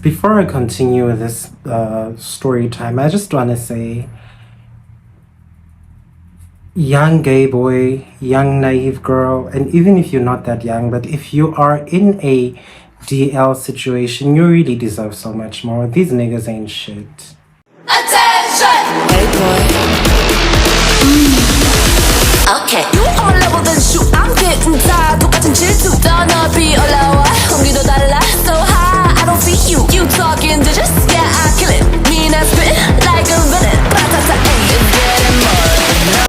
before I continue with this story time, I just want to say, young gay boy, young naive girl, and even if you're not that young, but if you are in a DL situation, you really deserve so much more. These niggas ain't shit. Attention! Hey boy. Okay. You on level than shoot. I'm getting tired. 똑같은 질투. 더 높이 올라와. 공기도 달라. So high. I don't see you. You talking digits. Yeah, I kill it. Mean I spit like a villain. Ratata, it's getting more.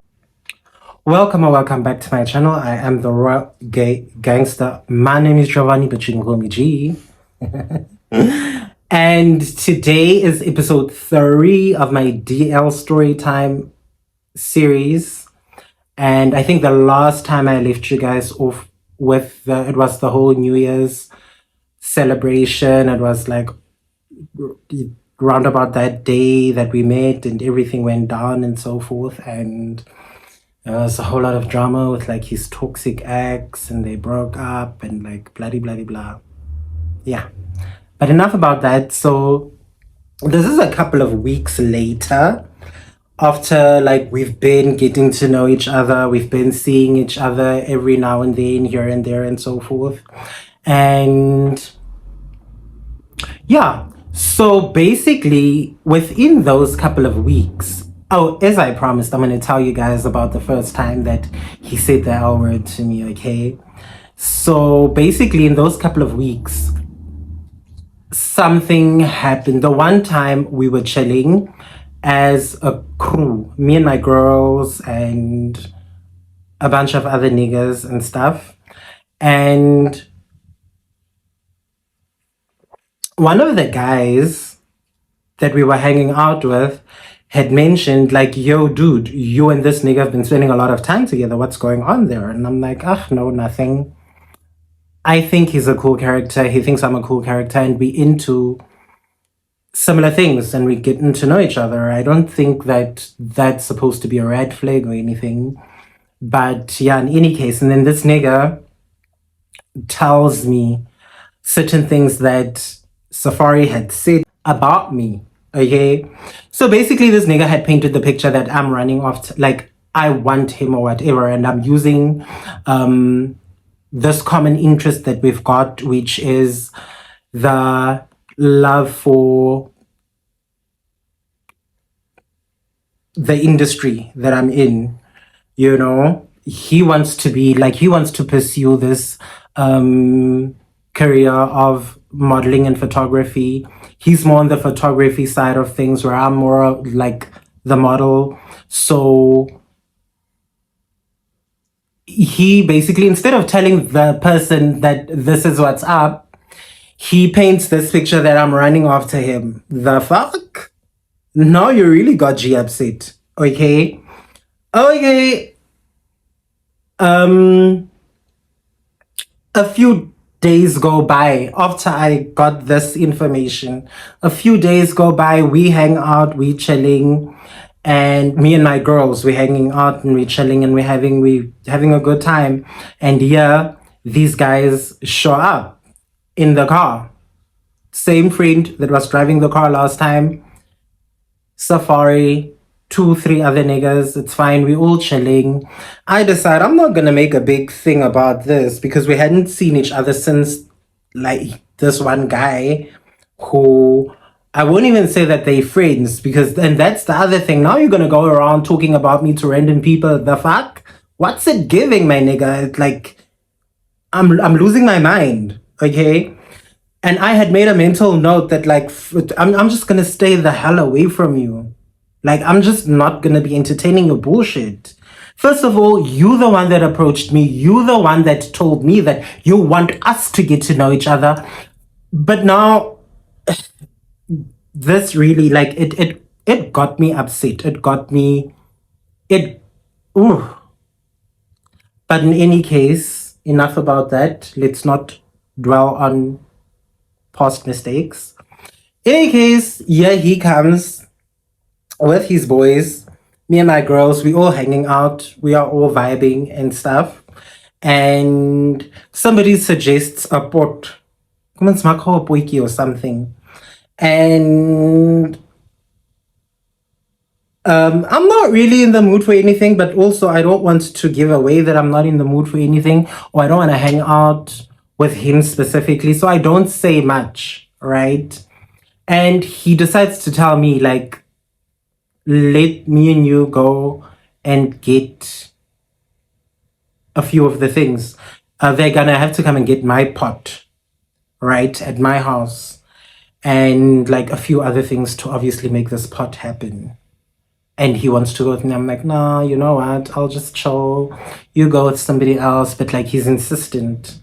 Welcome or welcome back to my channel. I am the Royal Gay Gangster. My name is Giovanni, but you can call me G. And today is episode 3 of my DL Storytime series. And I think the last time I left you guys off with it was the whole New Year's celebration. It was like round about that day that we met and everything went down and so forth. And there was a whole lot of drama with like his toxic ex and they broke up and like bloody blah. Yeah. But enough about that. So this is a couple of weeks later after like we've been getting to know each other. We've been seeing each other every now and then, here and there and so forth. And yeah, so basically within those couple of weeks, as I promised, I'm going to tell you guys about the first time that he said the L word to me, okay? So basically in those couple of weeks, something happened. The one time we were chilling as a crew, me and my girls and a bunch of other niggas and stuff. And one of the guys that we were hanging out with had mentioned like, yo, dude, you and this nigga have been spending a lot of time together. What's going on there? And I'm like, no, nothing. I think he's a cool character. He thinks I'm a cool character and we into similar things and we getting to know each other. I don't think that that's supposed to be a red flag or anything. But yeah, in any case, and then this nigga tells me certain things that Safaree had said about me. Okay, so basically this nigga had painted the picture that I'm running off like I want him or whatever, and I'm using this common interest that we've got, which is the love for the industry that I'm in. You know, he wants to pursue this career of modeling and photography. He's more on the photography side of things, where I'm more like the model. So he basically, instead of telling the person that this is what's up, he paints this picture that I'm running after him. The fuck? Now you really got G upset. Okay. A few days go by after I got this information. A few days go by, we hang out, we chilling, and me and my girls, we're hanging out and we chilling and we having a good time. And yeah, these guys show up in the car. Same friend that was driving the car last time. Safaree, 2-3 other niggas, it's fine, we all chilling. I decide I'm not gonna make a big thing about this because we hadn't seen each other since like this one guy who I won't even say that they friends, because and that's the other thing. Now you're gonna go around talking about me to random people. The fuck? What's it giving, my nigga? It's like I'm losing my mind, okay? And I had made a mental note that like I'm just gonna stay the hell away from you. Like, I'm just not going to be entertaining your bullshit. First of all, you the one that approached me. You the one that told me that you want us to get to know each other. But now, this really, like, it got me upset. Ooh. But in any case, enough about that. Let's not dwell on past mistakes. In any case, yeah, he comes with his boys, me and my girls, we all hanging out, we are all vibing and stuff. And somebody suggests a pot, or something. And I'm not really in the mood for anything, but also I don't want to give away that I'm not in the mood for anything, or I don't want to hang out with him specifically. So I don't say much, right? And he decides to tell me, like, let me and you go and get a few of the things. They're gonna have to come and get my pot, right, at my house, and like a few other things to obviously make this pot happen. And he wants to go with me. I'm like, nah, you know what? I'll just chill. You go with somebody else. But like, he's insistent.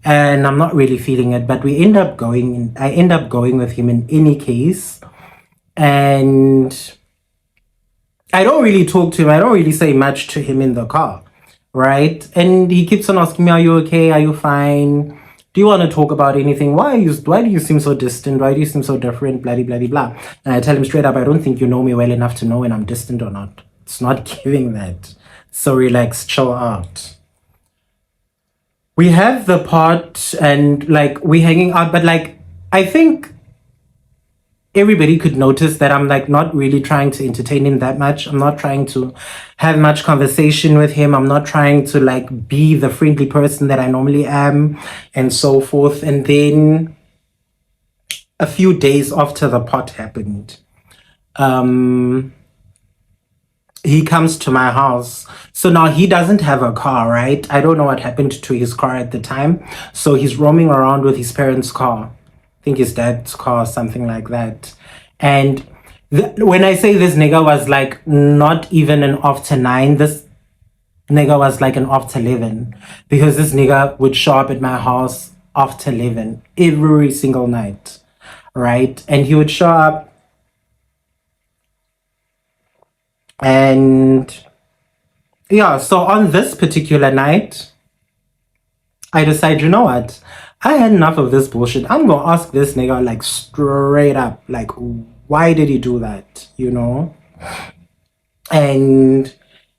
And I'm not really feeling it. But we end up going. I end up going with him in any case. And I don't really talk to him. I don't really say much to him in the car. Right? And he keeps on asking me, are you okay? Are you fine? Do you want to talk about anything? Why do you seem so distant? Why do you seem so different? Blah, blah, blah, blah. And I tell him straight up, I don't think you know me well enough to know when I'm distant or not. It's not giving that. So relax, chill out. We have the pot and like we hanging out, but like I think everybody could notice that I'm like not really trying to entertain him that much. I'm not trying to have much conversation with him. I'm not trying to like be the friendly person that I normally am and so forth. And then a few days after the pot happened, he comes to my house. So now he doesn't have a car, right? I don't know what happened to his car at the time. So he's roaming around with his parents' car. I think his dad's car, something like that. And when I say this nigga was like not even an after 9, this nigga was like an after 11. Because this nigga would show up at my house after 11 every single night, right? And he would show up and yeah, so on this particular night, I decide, you know what? I had enough of this bullshit. I'm gonna ask this nigga like straight up, like, why did he do that? You know? And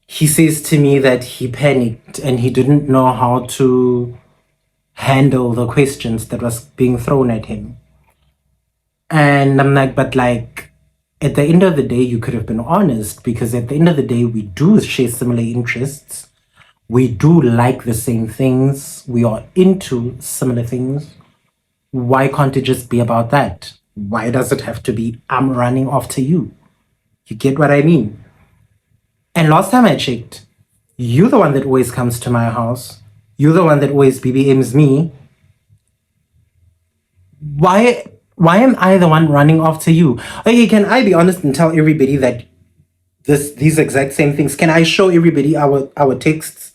he says to me that he panicked and he didn't know how to handle the questions that was being thrown at him. And I'm like, but like, at the end of the day, you could have been honest, because at the end of the day, we do share similar interests. We do like the same things. We are into similar things. Why can't it just be about that? Why does it have to be, I'm running after you? You get what I mean? And last time I checked, you're the one that always comes to my house. You're the one that always BBMs me. Why am I the one running after you? Okay, can I be honest and tell everybody that these exact same things? Can I show everybody our texts?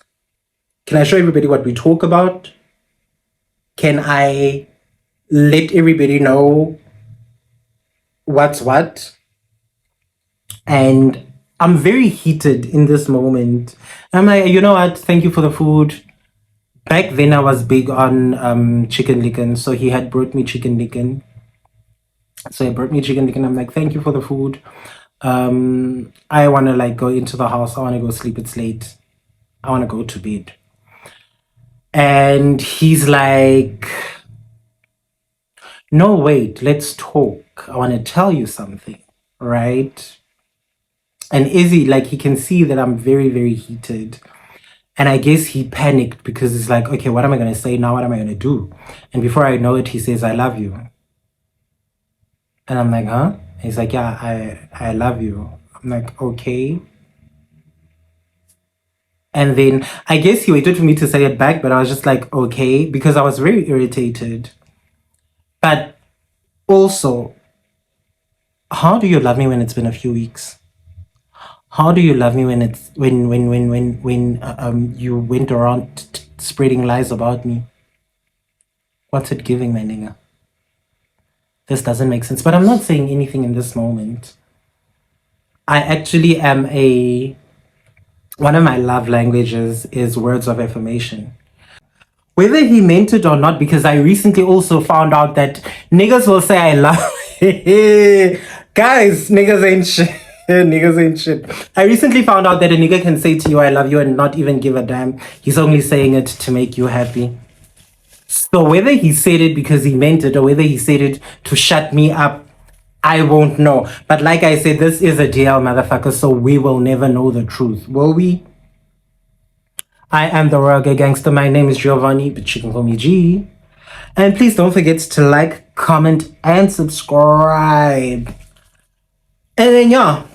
Can I show everybody what we talk about? Can I let everybody know what's what? And I'm very heated in this moment. I'm like, you know what? Thank you for the food. Back then I was big on chicken licken. So he had brought me chicken licken. So he brought me chicken licken. I'm like, thank you for the food. I want to like go into the house. I want to go sleep. It's late. I want to go to bed. And he's like, no, wait, let's talk. I want to tell you something, right? And Izzy, like, he can see that I'm very, very heated. And I guess he panicked because he's like, okay, what am I going to say now? What am I going to do? And before I know it, he says, I love you. And I'm like, huh? He's like, yeah, I love you. I'm like, okay. And then I guess he waited for me to say it back, but I was just like, okay, because I was very irritated. But also, how do you love me when it's been a few weeks? How do you love me when it's when you went around spreading lies about me? What's it giving, my nigga? This doesn't make sense. But I'm not saying anything in this moment. I actually am one of my love languages is words of affirmation. Whether he meant it or not, because I recently also found out that niggas will say I love guys, niggas ain't shit. Niggas ain't shit. I recently found out that a nigga can say to you I love you and not even give a damn. He's only saying it to make you happy. So whether he said it because he meant it or whether he said it to shut me up, I won't know. But like I said, this is a DL motherfucker, so we will never know the truth, will we? I am the Royal Gay Gangster. My name is Giovanni, but you can call me G. And please don't forget to like, comment, and subscribe. And then, yeah,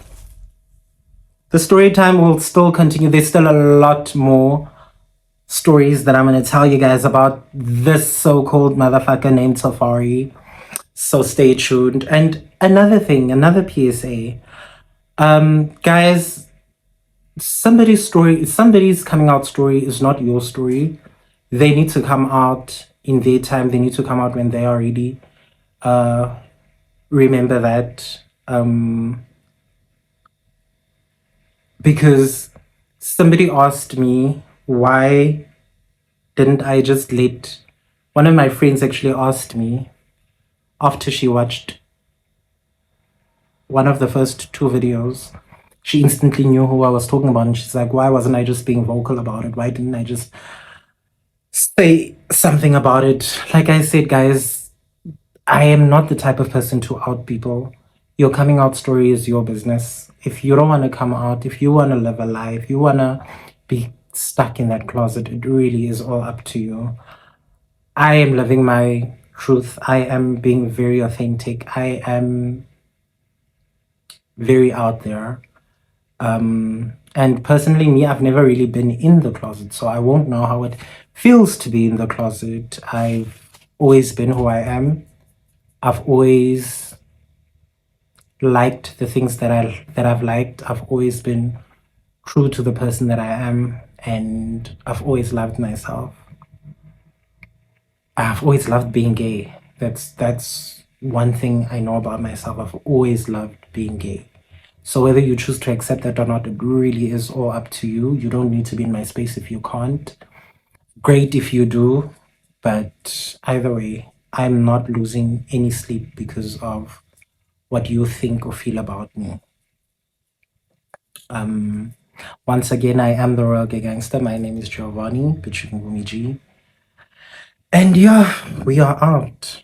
the story time will still continue. There's still a lot more stories that I'm going to tell you guys about this so-called motherfucker named Safaree. So stay tuned. And another thing, another PSA. Guys, somebody's coming out story is not your story. They need to come out in their time. They need to come out when they are ready. Remember that. Because somebody asked me, why didn't I just let... One of my friends actually asked me, after she watched one of the first two videos, she instantly knew who I was talking about. And she's like, why wasn't I just being vocal about it? Why didn't I just say something about it? Like I said, guys, I am not the type of person to out people. Your coming out story is your business. If you don't want to come out, if you want to live a lie, if you want to be stuck in that closet, it really is all up to you. I am living my truth. I am being very authentic. I am very out there. And personally, me, I've never really been in the closet, so I won't know how it feels to be in the closet. I've always been who I am. I've always liked the things that I've liked. I've always been true to the person that I am, and I've always loved myself. I've always loved being gay. That's one thing I know about myself. I've always loved being gay. So whether you choose to accept that or not, it really is all up to you. You don't need to be in my space if you can't. Great if you do, but either way, I'm not losing any sleep because of what you think or feel about me. Once again, I am the Royal Gay Gangster. My name is Giovanni, but you can call me G. And yeah, we are out.